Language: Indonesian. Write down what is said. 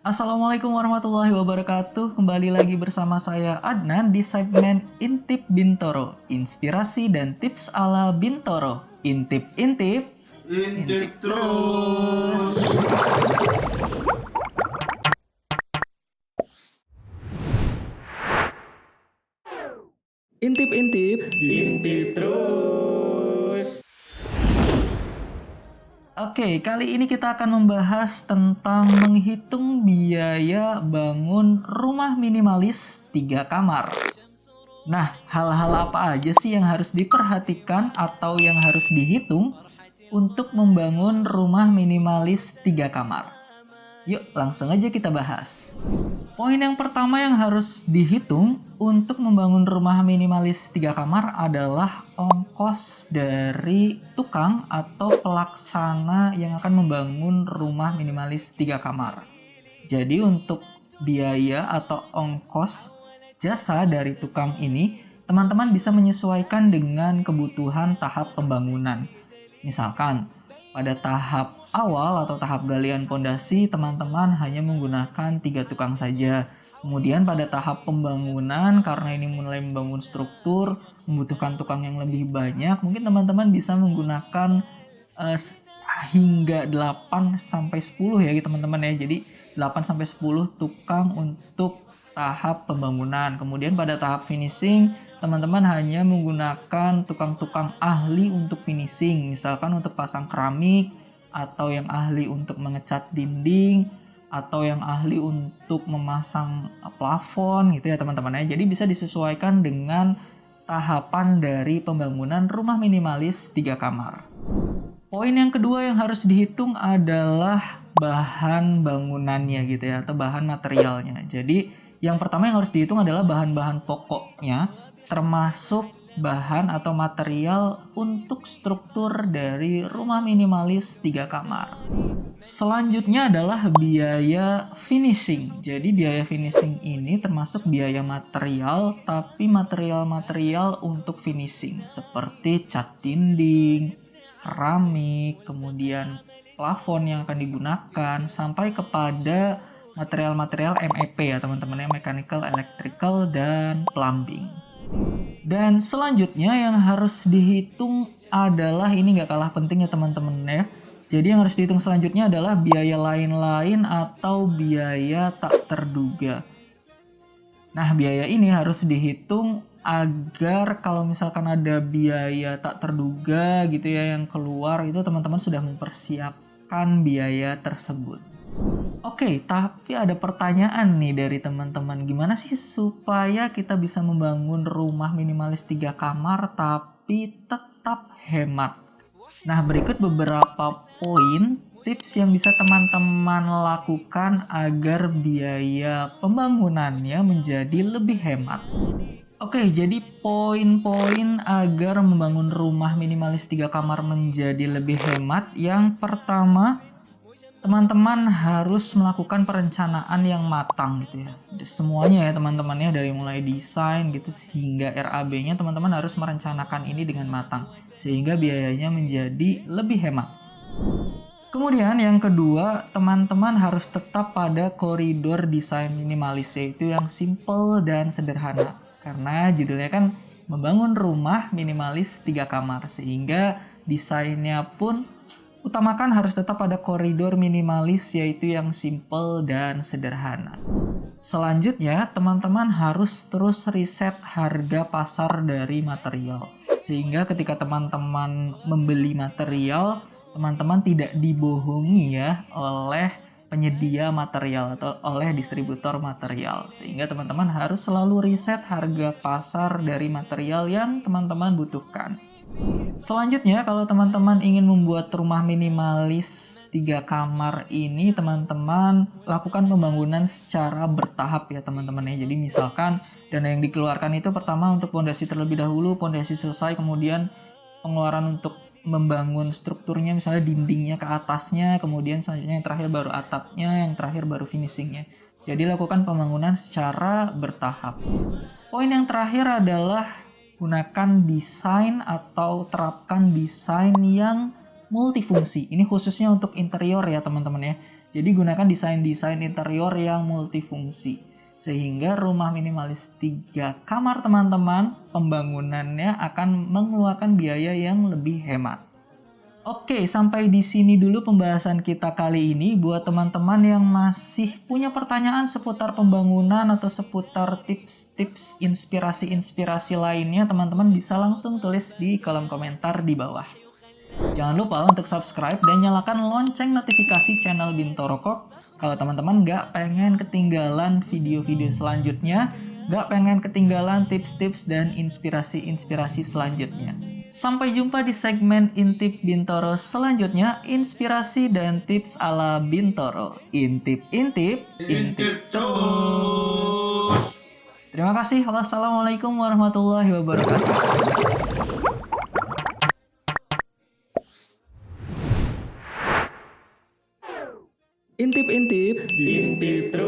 Assalamualaikum warahmatullahi wabarakatuh. Kembali lagi bersama saya Adnan di segmen Intip Bintoro. Inspirasi dan tips ala Bintoro. Intip-intip, intip Intip terus. terus. Intip-intip. Intip terus. Oke, kali ini kita akan membahas tentang menghitung biaya bangun rumah minimalis 3 kamar. Nah, hal-hal apa aja sih yang harus diperhatikan atau yang harus dihitung untuk membangun rumah minimalis 3 kamar? Yuk, langsung aja kita bahas. Poin yang pertama yang harus dihitung untuk membangun rumah minimalis 3 kamar adalah ongkos dari tukang atau pelaksana yang akan membangun rumah minimalis 3 kamar. Jadi untuk biaya atau ongkos jasa dari tukang ini, teman-teman bisa menyesuaikan dengan kebutuhan tahap pembangunan. Misalkan, pada tahap awal atau tahap galian pondasi, teman-teman hanya menggunakan 3 tukang saja. Kemudian pada tahap pembangunan, karena ini mulai membangun struktur, membutuhkan tukang yang lebih banyak, mungkin teman-teman bisa menggunakan hingga 8 sampai 10 ya teman-teman ya. Jadi 8 sampai 10 tukang untuk tahap pembangunan. Kemudian pada tahap finishing, teman-teman hanya menggunakan tukang-tukang ahli untuk finishing, misalkan untuk pasang keramik, atau yang ahli untuk mengecat dinding, atau yang ahli untuk memasang plafon gitu ya teman-teman ya. Jadi bisa disesuaikan dengan tahapan dari pembangunan rumah minimalis 3 kamar. Poin yang kedua yang harus dihitung adalah bahan bangunannya gitu ya, atau bahan materialnya. Jadi yang pertama yang harus dihitung adalah bahan-bahan pokoknya, termasuk bahan atau material untuk struktur dari rumah minimalis 3 kamar. Selanjutnya adalah biaya finishing. Jadi biaya finishing ini termasuk biaya material, tapi material-material untuk finishing seperti cat dinding, keramik, kemudian plafon yang akan digunakan, sampai kepada material-material MEP ya teman-teman ya, mechanical, electrical, dan plumbing. Dan selanjutnya yang harus dihitung adalah, ini nggak kalah penting ya teman-teman ya. Jadi yang harus dihitung selanjutnya adalah biaya lain-lain atau biaya tak terduga. Nah, biaya ini harus dihitung agar kalau misalkan ada biaya tak terduga gitu ya yang keluar, itu teman-teman sudah mempersiapkan biaya tersebut. Oke, tapi ada pertanyaan nih dari teman-teman. Gimana sih supaya kita bisa membangun rumah minimalis 3 kamar tapi tetap hemat? Nah, berikut beberapa poin tips yang bisa teman-teman lakukan agar biaya pembangunannya menjadi lebih hemat. Oke, jadi poin-poin agar membangun rumah minimalis 3 kamar menjadi lebih hemat. Yang pertama, teman-teman harus melakukan perencanaan yang matang gitu ya. Semuanya ya teman-teman ya, dari mulai desain gitu hingga RAB-nya, teman-teman harus merencanakan ini dengan matang sehingga biayanya menjadi lebih hemat. Kemudian yang kedua, teman-teman harus tetap pada koridor desain minimalis, yaitu yang simple dan sederhana. Karena judulnya kan membangun rumah minimalis 3 kamar, sehingga desainnya pun utamakan harus tetap pada koridor minimalis, yaitu yang simple dan sederhana. Selanjutnya, teman-teman harus terus riset harga pasar dari material. Sehingga ketika teman-teman membeli material, teman-teman tidak dibohongi ya oleh penyedia material atau oleh distributor material. Sehingga teman-teman harus selalu riset harga pasar dari material yang teman-teman butuhkan. Selanjutnya, kalau teman-teman ingin membuat rumah minimalis 3 kamar ini, teman-teman lakukan pembangunan secara bertahap ya teman-teman ya. Jadi misalkan dana yang dikeluarkan itu pertama untuk pondasi terlebih dahulu, pondasi selesai, kemudian pengeluaran untuk membangun strukturnya, misalnya dindingnya ke atasnya, kemudian selanjutnya yang terakhir baru atapnya, yang terakhir baru finishingnya. Jadi lakukan pembangunan secara bertahap. Poin yang terakhir adalah gunakan desain atau terapkan desain yang multifungsi. Ini khususnya untuk interior ya teman-teman ya. Jadi gunakan desain-desain interior yang multifungsi. Sehingga rumah minimalis 3 kamar teman-teman, pembangunannya akan mengeluarkan biaya yang lebih hemat. Oke, sampai di sini dulu pembahasan kita kali ini. Buat teman-teman yang masih punya pertanyaan seputar pembangunan atau seputar tips-tips inspirasi-inspirasi lainnya, teman-teman bisa langsung tulis di kolom komentar di bawah. Jangan lupa untuk subscribe dan nyalakan lonceng notifikasi channel Bintoro Corp. Kalau teman-teman nggak pengen ketinggalan video-video selanjutnya, nggak pengen ketinggalan tips-tips dan inspirasi-inspirasi selanjutnya. Sampai jumpa di segmen Intip Bintoro selanjutnya, inspirasi dan tips ala Bintoro. Intip terus. Terima kasih. Wassalamualaikum warahmatullahi wabarakatuh. Intip terus.